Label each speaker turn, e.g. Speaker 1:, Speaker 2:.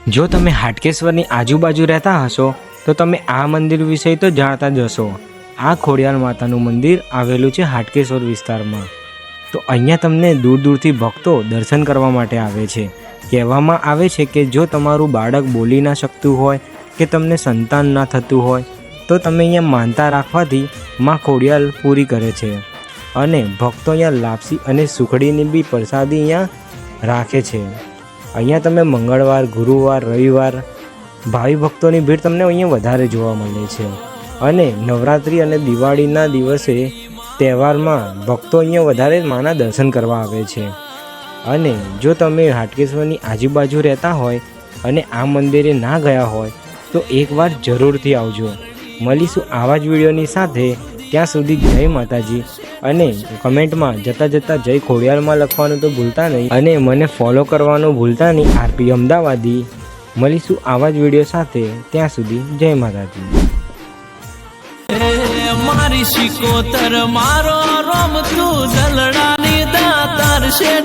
Speaker 1: જો તમે હાટકેશ્વરની આજુબાજુ રહેતા હશો તો તમે આ મંદિર વિશે તો જાણતા જ હશો। આ ખોડિયાર માતાનું મંદિર આવેલું છે હાટકેશ્વર વિસ્તારમાં। તો અહીંયા તમને દૂર દૂરથી ભક્તો દર્શન કરવા માટે આવે છે। કહેવામાં આવે છે કે જો તમારું બાળક બોલી ના શકતું હોય કે તમને સંતાન ના થતું હોય તો તમે અહીંયા માનતા રાખવાથી માં ખોડિયાર પૂરી કરે છે। અને ભક્તો અહીંયા લાપસી અને સુખડીની બી પ્રસાદી અહીંયા રાખે છે। અહીંયા તમે મંગળવાર, ગુરુવાર, રવિવાર ભાવિ ભક્તોની ભીડ તમને અહીંયા વધારે જોવા મળે છે। અને નવરાત્રિ અને દિવાળીના દિવસે તહેવારમાં ભક્તો અહીંયા વધારે માના દર્શન કરવા આવે છે। અને જો તમે હાટકેશ્વરની આજુબાજુ રહેતા હોય અને આ મંદિરે ના ગયા હોય તો એકવાર જરૂરથી આવજો। મળીશું આવા જ વિડીયોની સાથે। ત્યાં સુધી જય માતાજી। અને કમેન્ટમાં જતાં જય ખોડિયારમાં લખવાનું તો ભૂલતા નહીં અને મને ફોલો કરવાનું ભૂલતા નહીં આરપી અમદાવાદી। મળીશું આવા જ વિડીયો સાથે। ત્યાં સુધી જય માતાજી।
Speaker 2: મારી શિકોતર મારો રોમ તું દલડાની દાતાર છે।